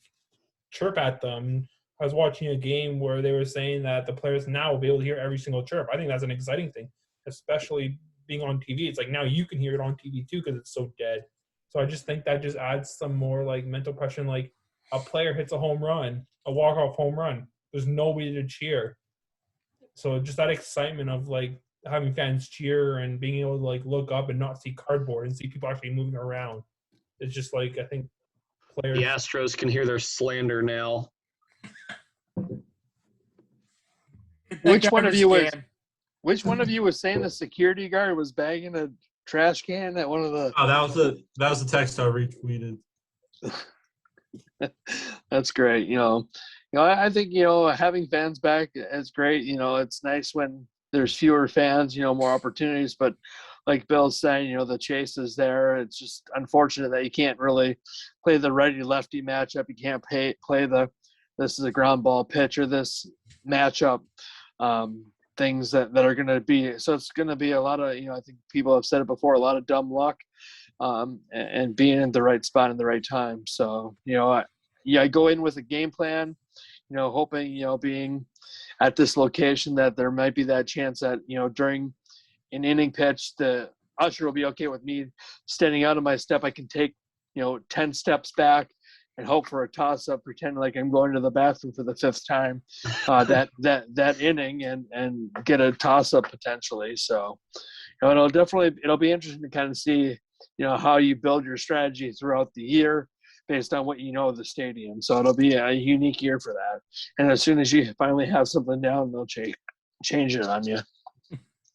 chirp at them. I was watching a game where they were saying that the players now will be able to hear every single chirp. I think that's an exciting thing, especially being on TV. It's like now you can hear it on TV too because it's so dead. So I just think that just adds some more like mental pressure. Like a player hits a home run, a walk-off home run. There's nobody to cheer. So just that excitement of like having fans cheer and being able to like look up and not see cardboard and see people actually moving around. It's just like I think players. The Astros can hear their slander now. Which one of you was saying the security guard was bagging a trash can at one of the? Oh, that was the text I retweeted. That's great. I think having fans back is great. It's nice when there's fewer fans. More opportunities. But like Bill's saying, the chase is there. It's just unfortunate that you can't really play the righty-lefty matchup. You can't play this is a ground ball pitch or this matchup. things that are going to be. So it's going to be a lot of, I think people have said it before, a lot of dumb luck, and being in the right spot in the right time. So, I go in with a game plan, hoping, being at this location that there might be that chance that, during an inning pitch, the usher will be okay with me standing out of my step. I can take, 10 steps back and hope for a toss up, pretend like I'm going to the bathroom for the 5th time, that inning and get a toss up potentially. So, it'll be interesting to kind of see, how you build your strategy throughout the year based on what of the stadium. So it'll be a unique year for that. And as soon as you finally have something down, they'll change it on you.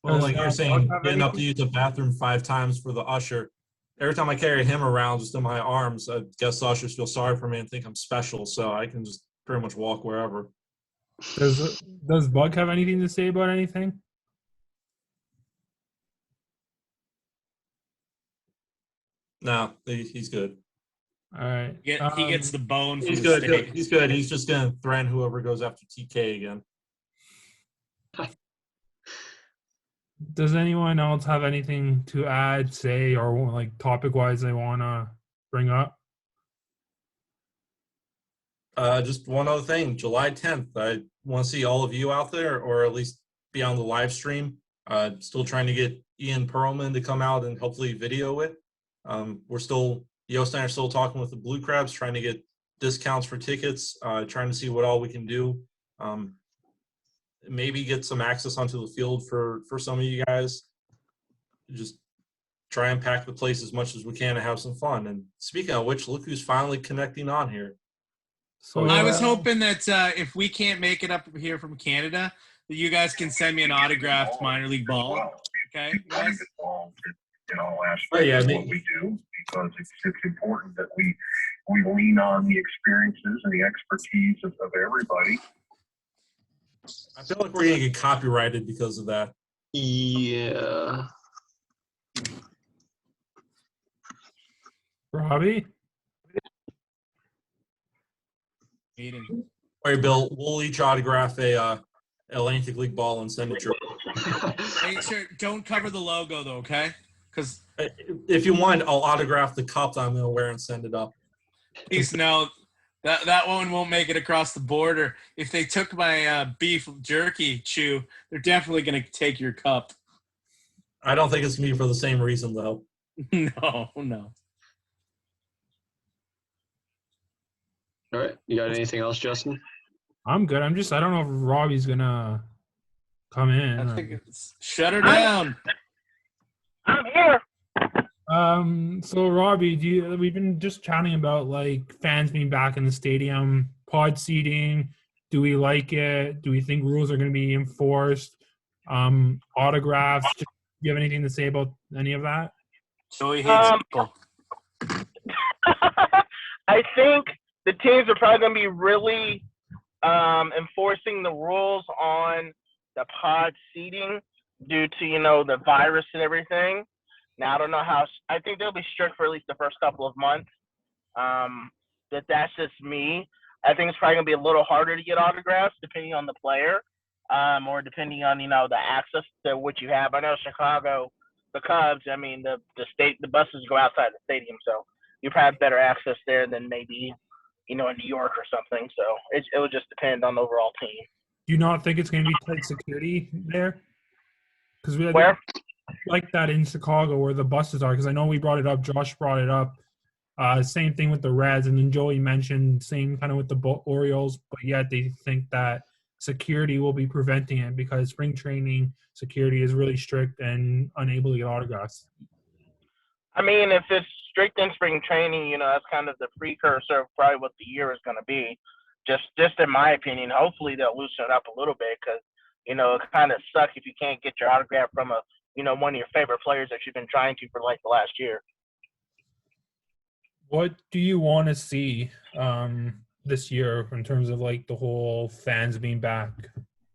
Well, like you're saying, getting up to use the bathroom 5 times for the usher. Every time I carry him around just in my arms, I guess the ushers feel sorry for me and think I'm special, so I can just pretty much walk wherever. Does Bug have anything to say about anything? No, he's good. All right. He gets the bone from He's the good. state. He's good. He's just going to threaten whoever goes after TK again. Does anyone else have anything to add, say, or like topic-wise they want to bring up? Just one other thing. July 10th, I want to see all of you out there, or at least be on the live stream. Still trying to get Ian Perlman to come out and hopefully video it. Yost and I are still talking with the Blue Crabs, trying to get discounts for tickets, trying to see what all we can do. Maybe get some access onto the field for some of you guys. Just try and pack the place as much as we can and have some fun. And speaking of which, look who's finally connecting on here. So I was hoping that if we can't make it up here from Canada, that you guys can send me an autographed minor league ball. Okay, guys? In all aspects of what we do, because it's important that we lean on the experiences and the expertise of everybody. I feel like we're going to get copyrighted because of that. Yeah. Robbie? Meeting. All right, Bill, we'll each autograph a Atlantic League ball and send it to you. Make sure don't cover the logo though, okay? Because if you want, I'll autograph the cup that I'm going to wear and send it up. please know that one won't make it across the border. If they took my beef jerky chew, they're definitely going to take your cup. I don't think it's me for the same reason, though. No. All right. You got anything else, Justin? I'm good. I don't know if Robbie's going to come in. I think it's shut her down. I'm here. So Robbie, we've been just chatting about like fans being back in the stadium, pod seating. Do we like it? Do we think rules are going to be enforced? Autographs. Do you have anything to say about any of that? Joey hates people. I think the teams are probably going to be really enforcing the rules on the pod seating due to, the virus and everything. Now, I don't know I think they'll be strict for at least the first couple of months. That's just me. I think it's probably going to be a little harder to get autographs depending on the player, or depending on, the access to what you have. I know Chicago, the Cubs, the buses go outside the stadium, so you probably have better access there than maybe, in New York or something. So it will just depend on the overall team. Do you not think it's going to be tight security there? Because Where? Like that in Chicago where the buses are, because I know we brought it up, Josh brought it up. Same thing with the Reds, and then Joey mentioned same kind of with the Orioles, but yet they think that security will be preventing it because spring training security is really strict and unable to get autographs. If it's strict in spring training, that's kind of the precursor of probably what the year is going to be. Just in my opinion, hopefully they'll loosen it up a little bit because, it kind of sucks if you can't get your autograph from one of your favorite players that you've been trying to for like the last year. What do you want to see this year in terms of like the whole fans being back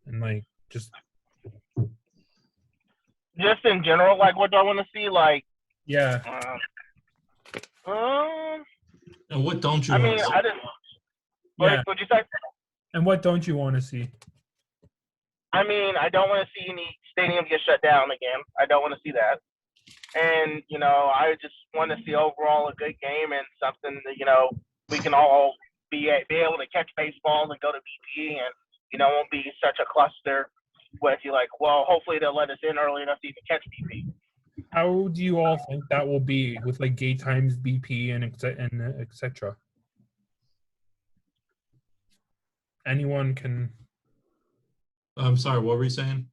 and like just in general, like what do I want to see? Like, yeah. And what don't you want to see? What'd you say? And what don't you want to see? I mean, I don't want to see any stadium get shut down again. I don't want to see that. And, I just want to see overall a good game and something that, we can all be able to catch baseballs and go to BP and, won't be such a cluster with you like, well, hopefully they'll let us in early enough to even catch BP. How do you all think that will be with like gate times, BP, and et cetera? Anyone can. I'm sorry, what were you saying?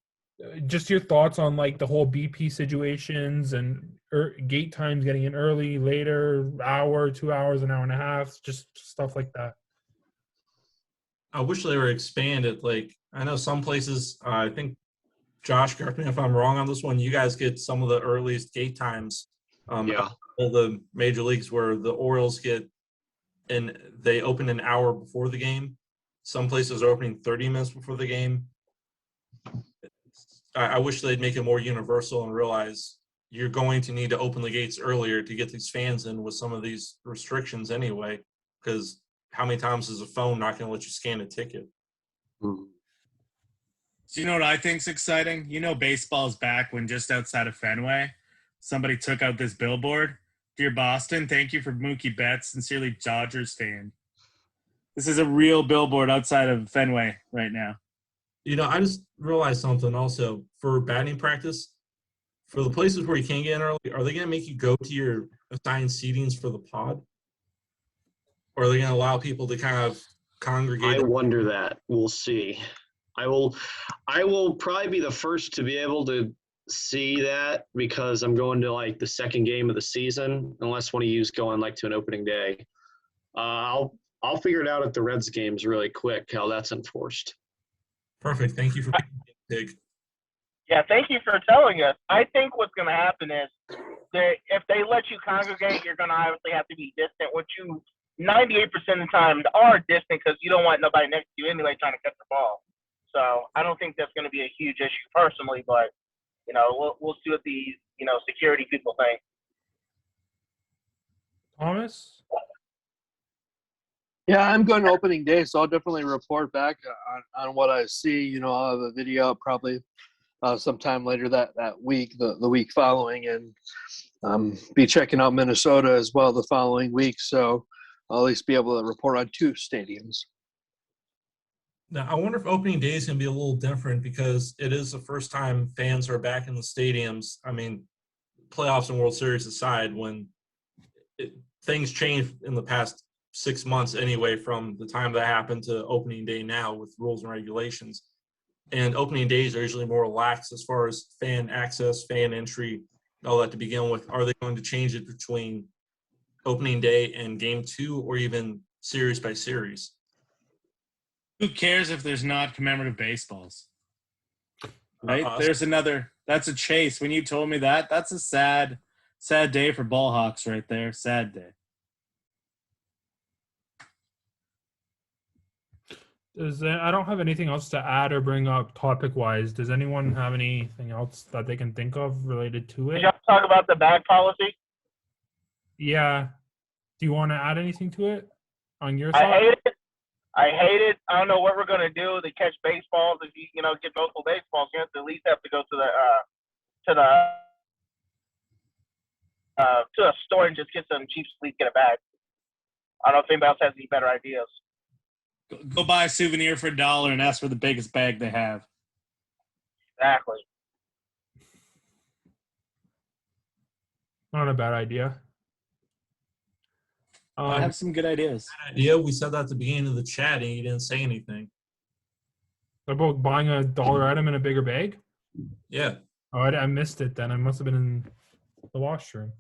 Just your thoughts on like the whole BP situations and gate times getting in early, later, hour, 2 hours, an hour and a half, just stuff like that. I wish they were expanded. Like, I know some places, I think, Josh, correct me if I'm wrong on this one, you guys get some of the earliest gate times. Yeah. All the major leagues where the Orioles they open an hour before the game. Some places are opening 30 minutes before the game. I wish they'd make it more universal and realize you're going to need to open the gates earlier to get these fans in with some of these restrictions anyway, because how many times is a phone not going to let you scan a ticket? Mm-hmm. So you know what I think's exciting? Baseball's back when just outside of Fenway, somebody took out this billboard. Dear Boston, thank you for Mookie Betts. Sincerely, Dodgers fan. This is a real billboard outside of Fenway right now. I just realized something also. For batting practice, for the places where you can't get in early, are they going to make you go to your assigned seatings for the pod? Or are they going to allow people to kind of congregate? I wonder that. We'll see. I will probably be the first to be able to see that because I'm going to like the second game of the season, unless one of you's going like to an opening day. I'll figure it out at the Reds games really quick how that's enforced. Perfect. Thank you for being big. Yeah, thank you for telling us. I think what's going to happen is that if they let you congregate, you're going to obviously have to be distant, which you 98% of the time are distant because you don't want nobody next to you anyway trying to catch the ball. So I don't think that's going to be a huge issue personally, but, we'll see what the, security people think. Thomas? Yeah, I'm going to opening day, so I'll definitely report back on what I see. I'll have a video probably sometime later that week, the week following, and be checking out Minnesota as well the following week. So I'll at least be able to report on 2 stadiums. Now, I wonder if opening day is going to be a little different because it is the first time fans are back in the stadiums. I mean, playoffs and World Series aside, when things changed in the past 6 months anyway from the time that happened to opening day now with rules and regulations. And opening days are usually more relaxed as far as fan access, fan entry, all that to begin with. Are they going to change it between opening day and game 2 or even series by series? Who cares if there's not commemorative baseballs? Right? That's a chase. When you told me that, that's a sad day for ball hawks right there. Sad day. I don't have anything else to add or bring up topic-wise. Does anyone have anything else that they can think of related to it? Did y'all talk about the bag policy? Yeah. Do you want to add anything to it on your side? I hate it. I don't know what we're going to do to catch baseballs. If you, get multiple baseballs, you have to at least have to go to a store and just get some cheap sleep, get a bag. I don't know if anybody else has any better ideas. Go buy a souvenir for $1 and ask for the biggest bag they have. Exactly. Not a bad idea. I have some good ideas. Yeah, we said that at the beginning of the chat and you didn't say anything. About buying a $1 item in a bigger bag? Yeah. Oh, I missed it then. I must have been in the washroom.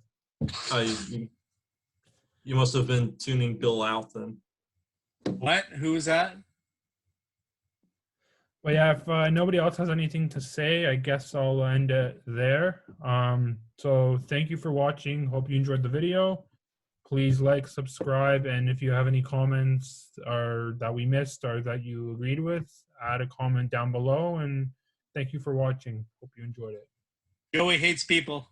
You must have been tuning Bill out then. What? Who is that? Well, yeah, if nobody else has anything to say, I guess I'll end it there. So thank you for watching. Hope you enjoyed the video. Please like, subscribe, and if you have any comments or that we missed or that you agreed with, add a comment down below. And thank you for watching. Hope you enjoyed it. Joey hates people.